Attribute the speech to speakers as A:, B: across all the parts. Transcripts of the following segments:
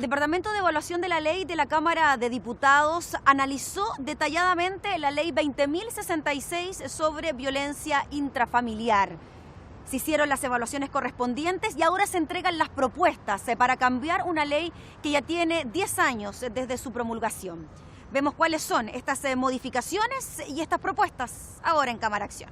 A: El Departamento de Evaluación de la Ley de la Cámara de Diputados analizó detalladamente la Ley 20.066 sobre violencia intrafamiliar. Se hicieron las evaluaciones correspondientes y ahora se entregan las propuestas para cambiar una ley que ya tiene 10 años desde su promulgación. Vemos cuáles son estas modificaciones y estas propuestas ahora en Cámara Acción.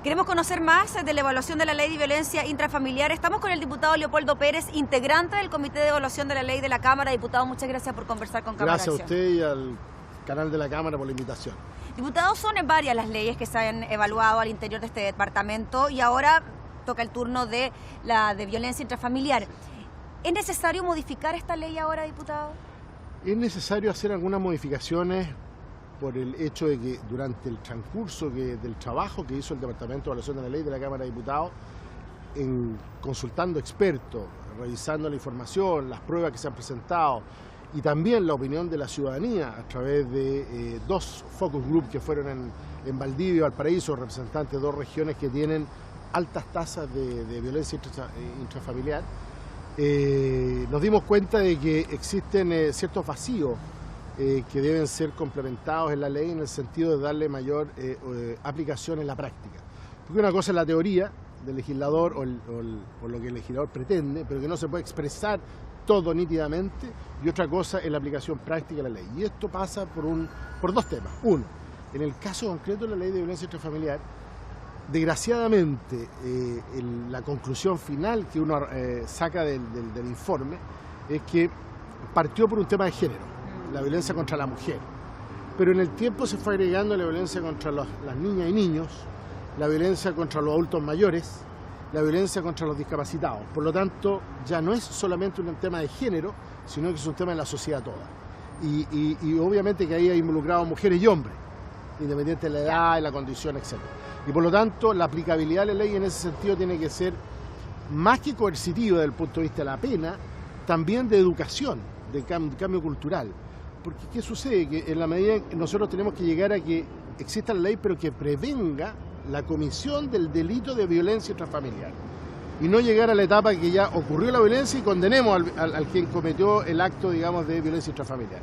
A: Queremos conocer más de la evaluación de la Ley de Violencia Intrafamiliar. Estamos con el diputado Leopoldo Pérez, integrante del Comité de Evaluación de la Ley de la Cámara. Diputado, muchas gracias por conversar con Cámara Acción.
B: Gracias a usted y al canal de la Cámara por la invitación.
A: Diputado, son varias las leyes que se han evaluado al interior de este departamento y ahora toca el turno de la de violencia intrafamiliar. ¿Es necesario modificar esta ley ahora, diputado?
B: Es necesario hacer algunas modificaciones por el hecho de que durante el transcurso del trabajo que hizo el Departamento de Evaluación de la Ley de la Cámara de Diputados, consultando expertos, revisando la información, las pruebas que se han presentado y también la opinión de la ciudadanía a través de dos focus group que fueron en Valdivia y Valparaíso, representantes de dos regiones que tienen altas tasas de violencia intrafamiliar, nos dimos cuenta de que existen ciertos vacíos que deben ser complementados en la ley en el sentido de darle mayor aplicación en la práctica. Porque una cosa es la teoría del legislador o lo que el legislador pretende, pero que no se puede expresar todo nítidamente, y otra cosa es la aplicación práctica de la ley. Y esto pasa por dos temas. Uno, en el caso concreto de la ley de violencia intrafamiliar, desgraciadamente la conclusión final que uno saca del informe es que partió por un tema de género, la violencia contra la mujer, pero en el tiempo se fue agregando la violencia contra las niñas y niños, la violencia contra los adultos mayores, la violencia contra los discapacitados. Por lo tanto, ya no es solamente un tema de género, sino que es un tema de la sociedad toda. Y obviamente que ahí hay involucrados mujeres y hombres, independiente de la edad y la condición, etc. Y por lo tanto, la aplicabilidad de la ley en ese sentido tiene que ser más que coercitiva desde el punto de vista de la pena, también de educación, de cambio cultural. Porque ¿qué sucede? Que en la medida en que nosotros tenemos que llegar a que exista la ley, pero que prevenga la comisión del delito de violencia intrafamiliar. Y no llegar a la etapa que ya ocurrió la violencia y condenemos al quien cometió el acto, digamos, de violencia intrafamiliar.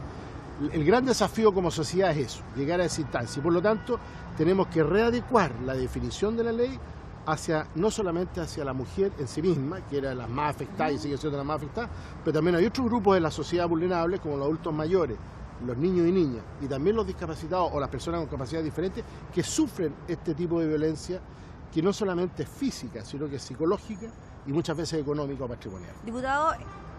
B: El gran desafío como sociedad es eso, llegar a esa instancia. Y por lo tanto, tenemos que readecuar la definición de la ley no solamente hacia la mujer en sí misma, que era la más afectada y sigue siendo la más afectada, pero también hay otros grupos de la sociedad vulnerables, como los adultos mayores, los niños y niñas, y también los discapacitados o las personas con capacidades diferentes, que sufren este tipo de violencia, que no solamente es física, sino que es psicológica y muchas veces económica o patrimonial.
A: Diputado,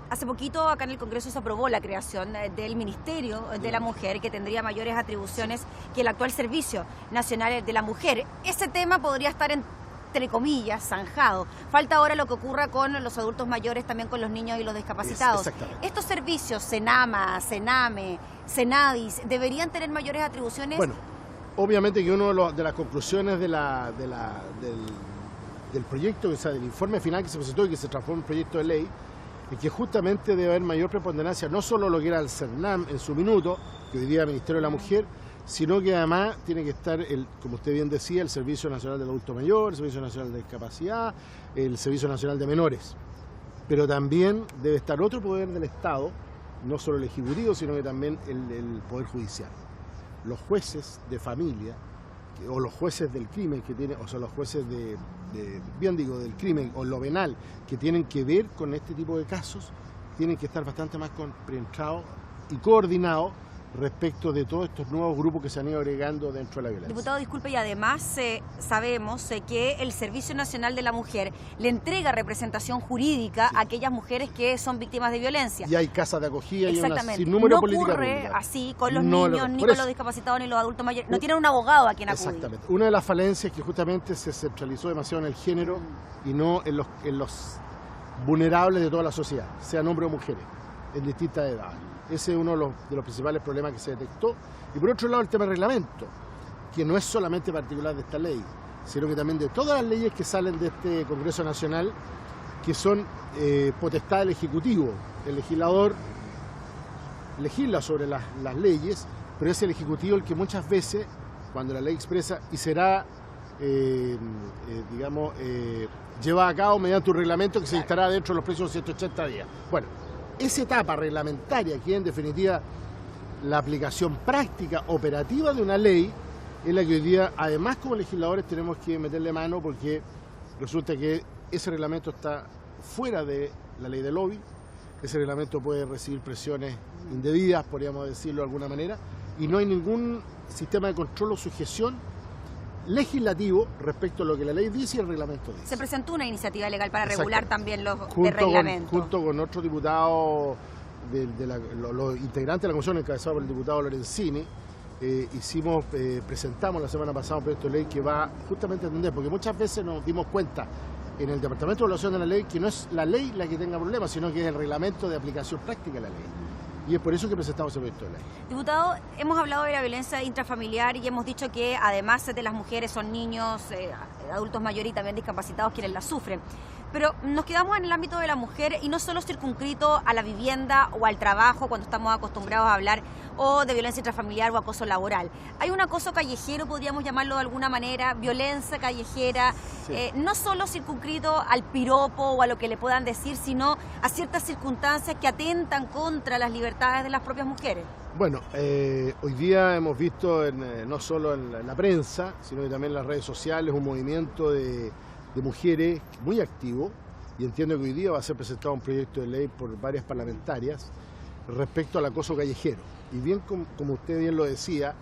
A: hace poquito acá en el Congreso se aprobó la creación del Ministerio de la Mujer, que tendría mayores atribuciones que el actual Servicio Nacional de la Mujer. Ese tema podría estar, entre comillas, zanjado. Falta ahora lo que ocurra con los adultos mayores, también con los niños y los discapacitados. Estos servicios, Senama, Sename, Senadis, ¿deberían tener mayores atribuciones?
B: Bueno, obviamente que una de las conclusiones del proyecto, o sea, del informe final que se presentó y que se transformó en proyecto de ley, es que justamente debe haber mayor preponderancia, no solo lo que era el CERNAM en su minuto, que hoy día es el Ministerio de la Mujer, sino que además tiene que estar, como usted bien decía, el Servicio Nacional del Adulto Mayor, el Servicio Nacional de Discapacidad, el Servicio Nacional de Menores. Pero también debe estar otro poder del Estado, no solo el Ejecutivo, sino que también el Poder Judicial. Los jueces de familia, o los jueces del crimen, o sea, los jueces del crimen o lo penal, que tienen que ver con este tipo de casos, tienen que estar bastante más compenetrados y coordinados respecto de todos estos nuevos grupos que se han ido agregando dentro de la violencia.
A: Diputado, disculpe, y además sabemos que el Servicio Nacional de la Mujer le entrega representación jurídica a aquellas mujeres que son víctimas de violencia.
B: Y hay casas de acogida y una
A: sinnúmero de políticas públicas. No ocurre así con los niños, ni con los discapacitados, ni los adultos mayores. No tienen un abogado a quien acudir.
B: Exactamente. Una de las falencias es que justamente se centralizó demasiado en el género y no en los vulnerables de toda la sociedad, sean hombres o mujeres, en distintas edades. Ese es uno de los principales problemas que se detectó. Y por otro lado, el tema del reglamento, que no es solamente particular de esta ley, sino que también de todas las leyes que salen de este Congreso Nacional, que son potestad del Ejecutivo. El legislador legisla sobre las leyes, pero es el Ejecutivo el que muchas veces, cuando la ley expresa y será, llevada a cabo mediante un reglamento que se dictará dentro de los próximos 180 días. Bueno, esa etapa reglamentaria, que en definitiva la aplicación práctica, operativa de una ley, es la que hoy día, además como legisladores, tenemos que meterle mano, porque resulta que ese reglamento está fuera de la ley de lobby, ese reglamento puede recibir presiones indebidas, podríamos decirlo de alguna manera, y no hay ningún sistema de control o sujeción legislativo respecto a lo que la ley dice y el reglamento dice.
A: Se presentó una iniciativa legal para regular también los
B: reglamentos. Junto con otros diputados, los integrantes de la comisión, encabezados por el diputado Lorenzini, presentamos la semana pasada un proyecto de ley que va justamente a atender, porque muchas veces nos dimos cuenta en el Departamento de Evaluación de la Ley que no es la ley la que tenga problemas, sino que es el reglamento de aplicación práctica de la ley. Y es por eso que presentamos ese proyecto de ley.
A: Diputado, hemos hablado de la violencia intrafamiliar y hemos dicho que además de las mujeres son niños, adultos mayores y también discapacitados quienes la sufren. Pero nos quedamos en el ámbito de la mujer y no solo circunscrito a la vivienda o al trabajo cuando estamos acostumbrados a hablar o de violencia intrafamiliar o acoso laboral. Hay un acoso callejero, podríamos llamarlo de alguna manera, violencia callejera, sí. No solo circunscrito al piropo o a lo que le puedan decir, sino a ciertas circunstancias que atentan contra las libertades de las propias mujeres.
B: Bueno, hoy día hemos visto no solo en la prensa, sino que también en las redes sociales un movimiento de mujeres muy activo, y entiendo que hoy día va a ser presentado un proyecto de ley por varias parlamentarias respecto al acoso callejero. Y bien, como usted bien lo decía,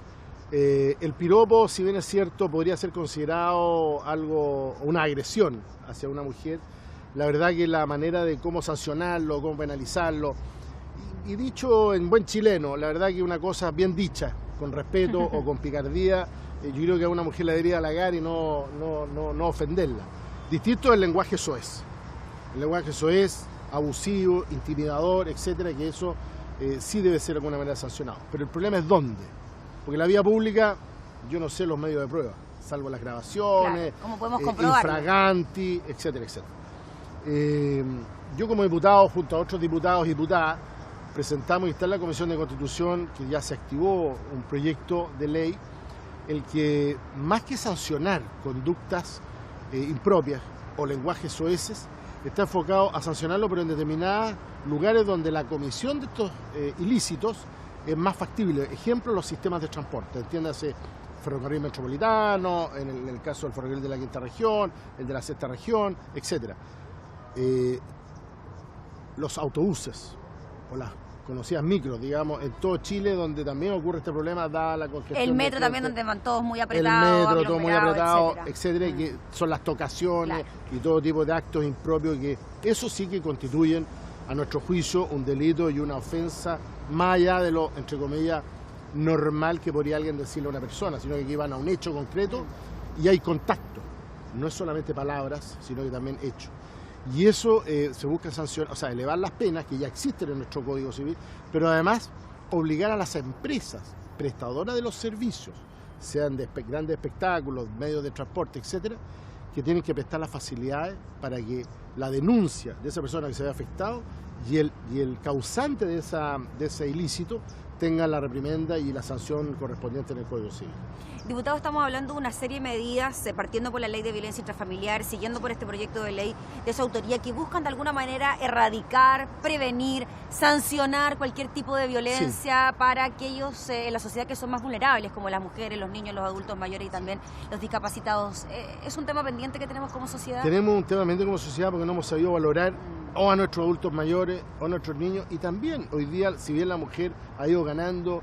B: el piropo, si bien es cierto, podría ser considerado una agresión hacia una mujer. La verdad que la manera de cómo sancionarlo, cómo penalizarlo, y dicho en buen chileno, la verdad que una cosa bien dicha, con respeto o con picardía, yo creo que a una mujer la debería halagar y no ofenderla. Distinto del lenguaje soez. El lenguaje soez, abusivo, intimidador, etcétera, que eso sí debe ser de alguna manera sancionado. Pero el problema es dónde. Porque la vía pública, yo no sé los medios de prueba, salvo las grabaciones,
A: claro, ¿cómo podemos comprobarlo?
B: Infraganti, etcétera, etcétera. Yo como diputado, junto a otros diputados y diputadas, presentamos y está en la Comisión de Constitución, que ya se activó un proyecto de ley, el que más que sancionar conductas impropias o lenguajes soeces, está enfocado a sancionarlo, pero en determinados lugares donde la comisión de estos ilícitos es más factible. Ejemplo, los sistemas de transporte, entiéndase, ferrocarril metropolitano, en el caso del ferrocarril de la quinta región, el de la sexta región, etcétera. Los autobuses o las conocidas micros, digamos, en todo Chile, donde también ocurre este problema, dada la congestión.
A: El metro también, donde van todos muy apretados.
B: El metro, todo muy apretado, etcétera, que son las tocaciones, claro, y todo tipo de actos impropios, que eso sí que constituyen, a nuestro juicio, un delito y una ofensa, más allá de lo, entre comillas, normal que podría alguien decirle a una persona, sino que aquí van a un hecho concreto y hay contacto. No es solamente palabras, sino que también hechos. Y eso se busca sancionar, o sea, elevar las penas que ya existen en nuestro Código Civil, pero además obligar a las empresas prestadoras de los servicios, sean de grandes espectáculos, medios de transporte, etcétera, que tienen que prestar las facilidades para que la denuncia de esa persona que se ve afectado y el causante de ese ilícito tengan la reprimenda y la sanción correspondiente en el Código Civil.
A: Diputado, estamos hablando de una serie de medidas, partiendo por la ley de violencia intrafamiliar, siguiendo por este proyecto de ley de su autoría, que buscan de alguna manera erradicar, prevenir, sancionar cualquier tipo de violencia, sí, para aquellos en la sociedad que son más vulnerables, como las mujeres, los niños, los adultos mayores y también los discapacitados. ¿Es un tema pendiente que tenemos como sociedad?
B: Tenemos un tema pendiente como sociedad porque no hemos sabido valorar o a nuestros adultos mayores o a nuestros niños, y también hoy día, si bien la mujer ha ido ganando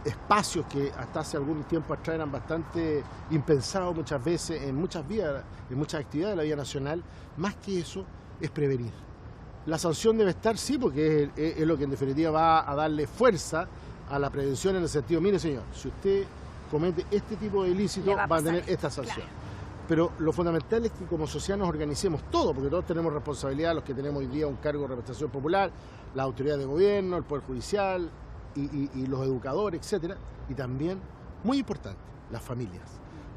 B: espacios que hasta hace algún tiempo atrás eran bastante impensados muchas veces en muchas vías, en muchas actividades de la vida nacional, más que eso es prevenir. La sanción debe estar, sí, porque es lo que en definitiva va a darle fuerza a la prevención, en el sentido, mire señor, si usted comete este tipo de ilícito va a tener esta sanción. Claro. Pero lo fundamental es que como sociedad nos organicemos todos, porque todos tenemos responsabilidad, los que tenemos hoy día un cargo de representación popular, las autoridades de gobierno, el Poder Judicial y los educadores, etcétera. Y también, muy importante, las familias.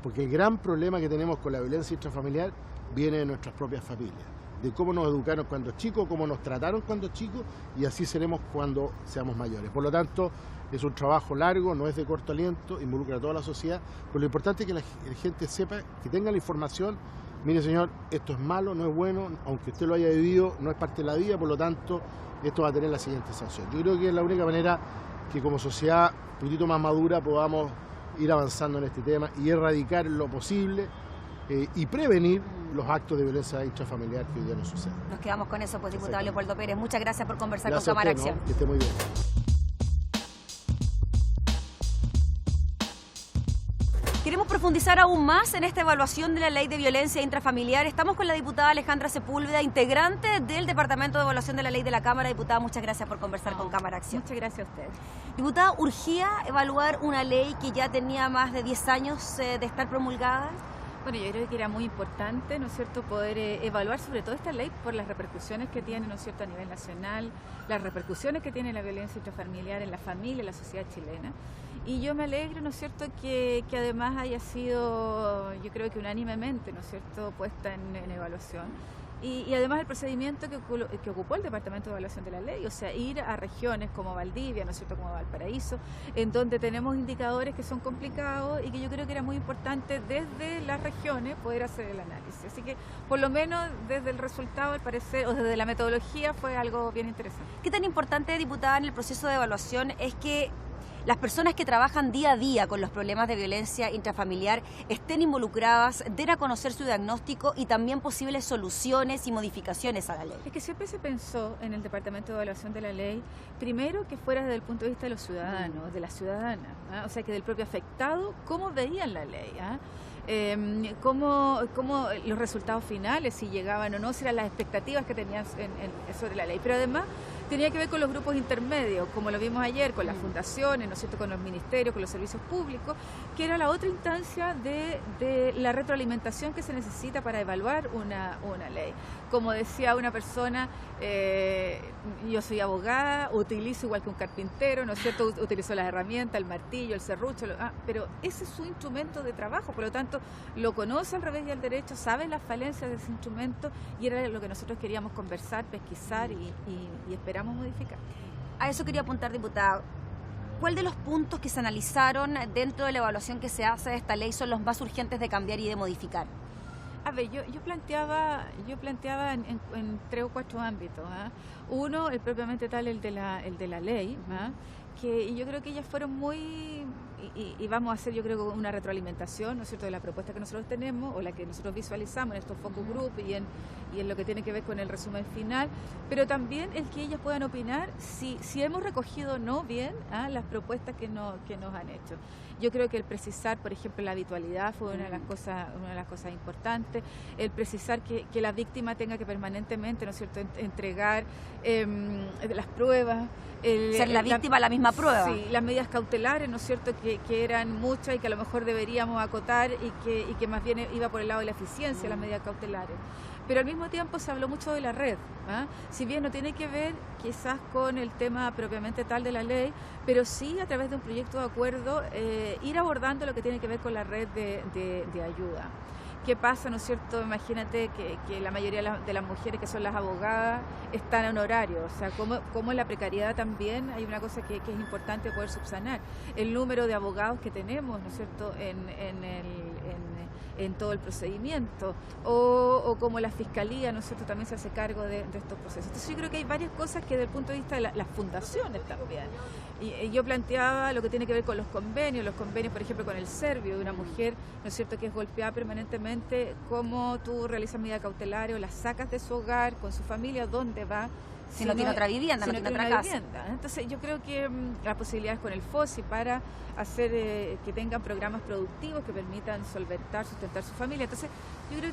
B: Porque el gran problema que tenemos con la violencia intrafamiliar viene de nuestras propias familias, de cómo nos educaron cuando chicos, cómo nos trataron cuando chicos, y así seremos cuando seamos mayores. Por lo tanto, es un trabajo largo, no es de corto aliento, involucra a toda la sociedad, pero lo importante es que la gente sepa, que tenga la información mire señor, esto es malo, no es bueno, aunque usted lo haya vivido, no es parte de la vida, por lo tanto, esto va a tener la siguiente sanción. Yo creo que es la única manera que como sociedad un poquito más madura podamos ir avanzando en este tema y erradicar lo posible y prevenir los actos de violencia intrafamiliar que hoy día nos suceden.
A: Nos quedamos con eso, pues, diputado Leopoldo Pérez. Muchas gracias por conversar
B: Gracias
A: con Cámara
B: a usted,
A: Acción.
B: ¿no? Que esté muy bien.
A: Queremos profundizar aún más en esta evaluación de la ley de violencia intrafamiliar. Estamos con la diputada Alejandra Sepúlveda, integrante del Departamento de Evaluación de la Ley de la Cámara. Diputada, muchas gracias por conversar con Cámara Acción.
C: Muchas gracias a ustedes.
A: Diputada, ¿urgía evaluar una ley que ya tenía más de 10 años de estar promulgada?
C: Bueno, yo creo que era muy importante, ¿no es cierto?, poder evaluar sobre todo esta ley por las repercusiones que tiene, ¿no es cierto?, a nivel nacional, las repercusiones que tiene la violencia intrafamiliar en la familia, en la sociedad chilena. Y yo me alegro, ¿no es cierto?, que además haya sido, yo creo que unánimemente, ¿no es cierto?, puesta en evaluación. Y además el procedimiento que ocupó el Departamento de Evaluación de la Ley, o sea, ir a regiones como Valdivia, ¿no es cierto?, como Valparaíso, en donde tenemos indicadores que son complicados y que yo creo que era muy importante desde las regiones poder hacer el análisis. Así que, por lo menos, desde el resultado, al parecer, o desde la metodología, fue algo bien interesante.
A: ¿Qué tan importante, diputada, en el proceso de evaluación es que las personas que trabajan día a día con los problemas de violencia intrafamiliar estén involucradas, den a conocer su diagnóstico y también posibles soluciones y modificaciones a la ley?
C: Es que siempre se pensó en el Departamento de Evaluación de la Ley, primero que fuera desde el punto de vista de los ciudadanos, de las ciudadanas, ¿ah? O sea, que del propio afectado, cómo veían la ley, ¿ah? Cómo los resultados finales, si llegaban o no, si eran las expectativas que tenían sobre la ley. Pero además tenía que ver con los grupos intermedios, como lo vimos ayer, con las fundaciones, ¿no es cierto?, con los ministerios, con los servicios públicos, que era la otra instancia de la retroalimentación que se necesita para evaluar una ley. Como decía una persona, yo soy abogada, utilizo igual que un carpintero, ¿no es cierto?, utilizo las herramientas, el martillo, el serrucho, pero ese es su instrumento de trabajo, por lo tanto lo conoce al revés y al derecho, sabe las falencias de ese instrumento y era lo que nosotros queríamos conversar, pesquisar y esperamos modificar.
A: A eso quería apuntar, diputada. ¿Cuál de los puntos que se analizaron dentro de la evaluación que se hace de esta ley son los más urgentes de cambiar y de modificar?
C: A ver, yo planteaba en 3 o 4 ámbitos, ¿ah? Uno, el propiamente tal, el de la ley, ¿ah? Y yo creo que ellas fueron muy, y vamos a hacer, yo creo, una retroalimentación, ¿no es cierto?, de la propuesta que nosotros tenemos o la que nosotros visualizamos en estos focus group y en lo que tiene que ver con el resumen final, pero también el que ellas puedan opinar si hemos recogido o no bien, ¿ah?, las propuestas que nos han hecho. Yo creo que el precisar, por ejemplo, la habitualidad fue una de las cosas importantes, el precisar que la víctima tenga que permanentemente, ¿no es cierto?, entregar las pruebas.
A: Ser la víctima la misma prueba.
C: Sí, las medidas cautelares, ¿no es cierto?, que eran muchas y que a lo mejor deberíamos acotar y que más bien iba por el lado de la eficiencia, las medidas cautelares. Pero al mismo tiempo se habló mucho de la red, ¿ah? Si bien no tiene que ver quizás con el tema propiamente tal de la ley, pero sí a través de un proyecto de acuerdo ir abordando lo que tiene que ver con la red de ayuda. ¿Qué pasa, no es cierto? Imagínate que la mayoría de las mujeres que son las abogadas están en horario, o sea, como en la precariedad también hay una cosa que es importante poder subsanar. El número de abogados que tenemos, ¿no es cierto?, en todo el procedimiento, o como la Fiscalía, ¿no es cierto?, también se hace cargo de estos procesos. Entonces yo creo que hay varias cosas que desde el punto de vista de las fundaciones también. Y yo planteaba lo que tiene que ver con los convenios, por ejemplo, con el Servio, de una mujer, ¿no es cierto?, que es golpeada permanentemente, cómo tú realizas medidas cautelares o la sacas de su hogar, con su familia, ¿dónde va?
A: Si no tiene otra vivienda, no tiene otra casa.
C: Entonces yo creo que las posibilidades con el FOSI para hacer que tengan programas productivos que permitan sustentar su familia. Entonces yo creo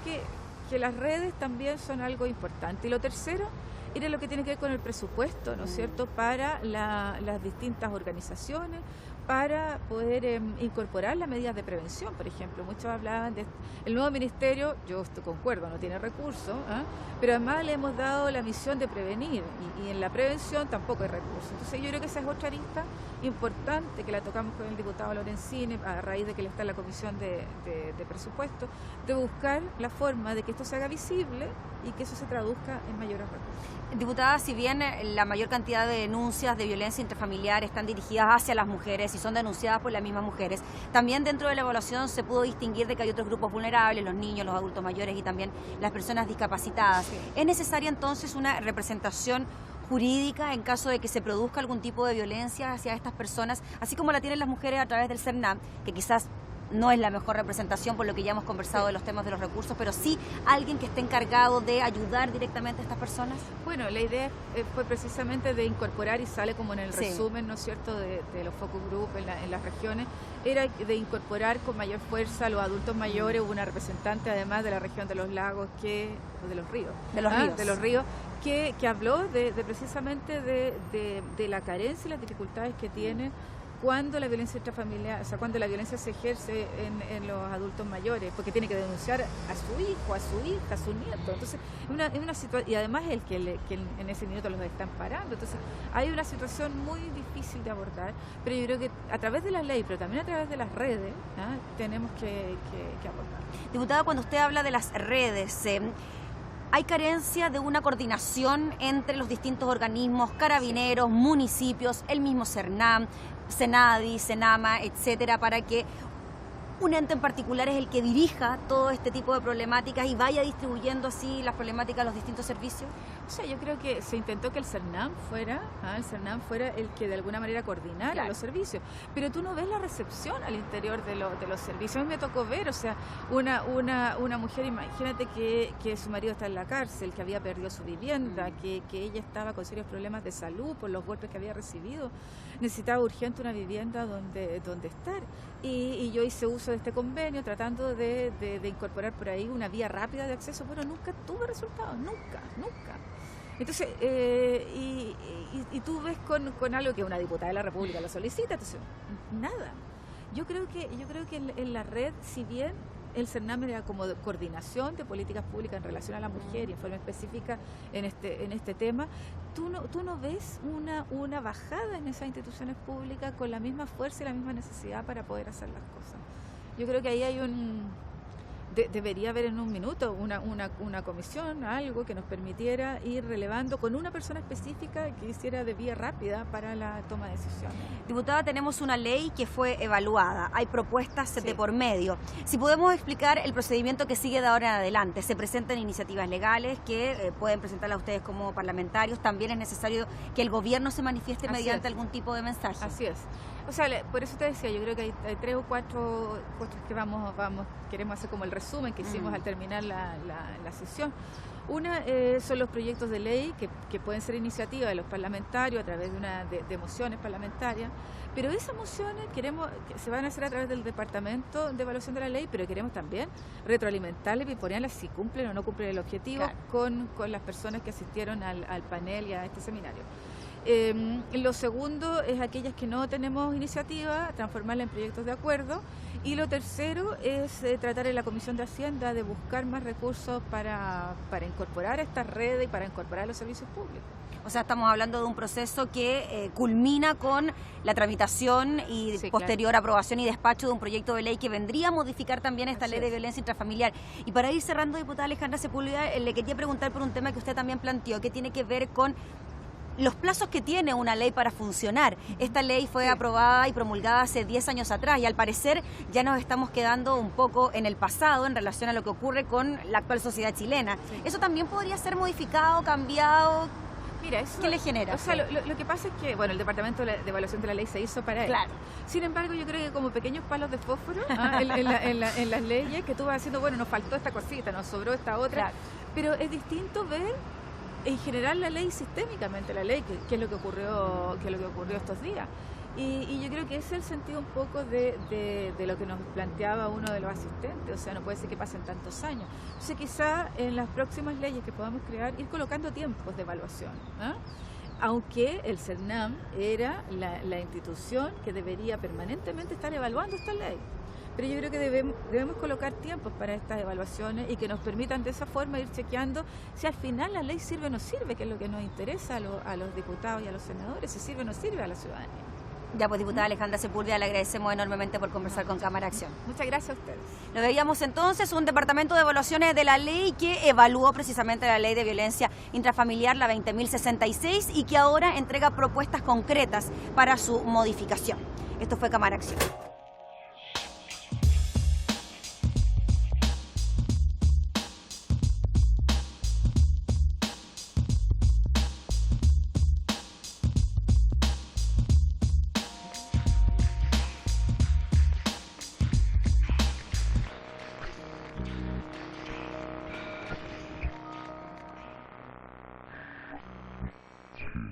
C: que las redes también son algo importante. Y lo tercero era lo que tiene que ver con el presupuesto, ¿no es cierto?, para las distintas organizaciones, para poder incorporar las medidas de prevención, por ejemplo. Muchos hablaban de el nuevo ministerio, yo concuerdo, no tiene recursos, ¿eh? Pero además le hemos dado la misión de prevenir y en la prevención tampoco hay recursos. Entonces yo creo que esa es otra arista importante que la tocamos con el diputado Lorenzini a raíz de que él está en la comisión de presupuesto, de buscar la forma de que esto se haga visible y que eso se traduzca en mayores recursos.
A: Diputada, si bien la mayor cantidad de denuncias de violencia intrafamiliar están dirigidas hacia las mujeres y si son denunciadas por las mismas mujeres. También dentro de la evaluación se pudo distinguir de que hay otros grupos vulnerables, los niños, los adultos mayores y también las personas discapacitadas.
C: Sí.
A: ¿Es necesaria entonces una representación jurídica en caso de que se produzca algún tipo de violencia hacia estas personas, así como la tienen las mujeres a través del CERNAM, que quizás no es la mejor representación por lo que ya hemos conversado de los temas de los recursos, pero sí alguien que esté encargado de ayudar directamente a estas personas?
C: Bueno, la idea fue precisamente de incorporar, y sale como en el
A: Sí.
C: resumen, ¿no es cierto?, de los focus group en las regiones, era de incorporar con mayor fuerza a los adultos mayores. Hubo una representante además de la región de los lagos, o de los ríos. De los ríos, que habló precisamente de la carencia y las dificultades que tienen cuando la violencia intrafamiliar, o sea, cuando la violencia se ejerce en los adultos mayores, porque tiene que denunciar a su hijo, a su hija, a su nieto. Entonces, es una situación, y además el que en ese minuto los están parando. Entonces, hay una situación muy difícil de abordar, pero yo creo que a través de la ley, pero también a través de las redes, tenemos que abordar.
A: Diputada, cuando usted habla de las redes, ¿hay carencia de una coordinación entre los distintos organismos, carabineros, municipios, el mismo CERNAM, Senadi, Senama, etcétera, para que un ente en particular es el que dirija todo este tipo de problemáticas y vaya distribuyendo así las problemáticas a los distintos servicios?
C: O sea, yo creo que se intentó que el CERNAM fuera el que de alguna manera coordinara
A: Claro.
C: los servicios, pero tú no ves la recepción al interior de los servicios. A mí me tocó ver, o sea, una mujer, imagínate que su marido está en la cárcel, que había perdido su vivienda, que ella estaba con serios problemas de salud por los golpes que había recibido, necesitaba urgente una vivienda donde estar, y yo hice uso de este convenio tratando de incorporar por ahí una vía rápida de acceso. Bueno, nunca tuve resultados, nunca. Entonces, y tú ves con algo que una diputada de la República lo solicita, entonces, nada. Yo creo que en la red, si bien el CERNAM era como de coordinación de políticas públicas en relación a la mujer y en forma específica en este tema, tú no ves una bajada en esas instituciones públicas con la misma fuerza y la misma necesidad para poder hacer las cosas. Yo creo que ahí hay debería haber en un minuto una comisión, algo que nos permitiera ir relevando con una persona específica que hiciera de vía rápida para la toma de decisiones.
A: Diputada, tenemos una ley que fue evaluada, hay propuestas
C: Sí.
A: de por medio. Si podemos explicar el procedimiento que sigue de ahora en adelante, se presentan iniciativas legales que pueden presentarlas ustedes como parlamentarios, también es necesario que el gobierno se manifieste
C: Así
A: mediante
C: es.
A: algún tipo de mensaje.
C: Así es. O sea, por eso te decía, yo creo que hay 3 o 4 cosas que queremos hacer como el resumen que hicimos al terminar la sesión. Una son los proyectos de ley que pueden ser iniciativas de los parlamentarios a través de mociones parlamentarias, pero esas mociones que se van a hacer a través del Departamento de Evaluación de la Ley, pero queremos también retroalimentarlas y ponerlas si cumplen o no cumplen el objetivo. Claro. con las personas que asistieron al panel y a este seminario. Lo segundo es aquellas que no tenemos iniciativa, transformarla en proyectos de acuerdo. Y lo tercero es tratar en la Comisión de Hacienda de buscar más recursos para incorporar a estas redes y para incorporar a los servicios públicos.
A: O sea, estamos hablando de un proceso que culmina con la tramitación y
C: Sí,
A: posterior aprobación y despacho de un proyecto de ley que vendría a modificar también esta
C: Así
A: ley de
C: es.
A: violencia intrafamiliar. Y para ir cerrando, diputada Alejandra Sepúlveda, le quería preguntar por un tema que usted también planteó, que tiene que ver con los plazos que tiene una ley para funcionar. Esta ley fue
C: Sí.
A: aprobada y promulgada hace 10 años atrás y al parecer ya nos estamos quedando un poco en el pasado en relación a lo que ocurre con la actual sociedad chilena.
C: Sí.
A: ¿Eso también podría ser modificado, cambiado?
C: Mira, eso,
A: ¿Qué le genera?
C: O sea, lo que pasa es que, bueno, el Departamento de Evaluación de la Ley se hizo para él.
A: Claro.
C: Sin embargo, yo creo que como pequeños palos de fósforo en las leyes, que tú vas haciendo, bueno, nos faltó esta cosita, nos sobró esta otra,
A: Claro.
C: pero es distinto ver en general la ley sistémicamente, la ley, que es lo que ocurrió estos días. Y yo creo que ese es el sentido un poco de lo que nos planteaba uno de los asistentes. O sea, no puede ser que pasen tantos años. Entonces, quizá en las próximas leyes que podamos crear, ir colocando tiempos de evaluación, aunque el CERNAM era la institución que debería permanentemente estar evaluando esta ley. Pero yo creo que debemos colocar tiempos para estas evaluaciones y que nos permitan de esa forma ir chequeando si al final la ley sirve o no sirve, que es lo que nos interesa a los diputados y a los senadores, si sirve o no sirve a la ciudadanía.
A: Ya pues, diputada Alejandra Sepúlveda, le agradecemos enormemente por conversar con Cámara Acción.
C: Muchas gracias a ustedes.
A: Lo veíamos entonces, un departamento de evaluaciones de la ley que evaluó precisamente la ley de violencia intrafamiliar, la 20.066, y que ahora entrega propuestas concretas para su modificación. Esto fue Cámara Acción.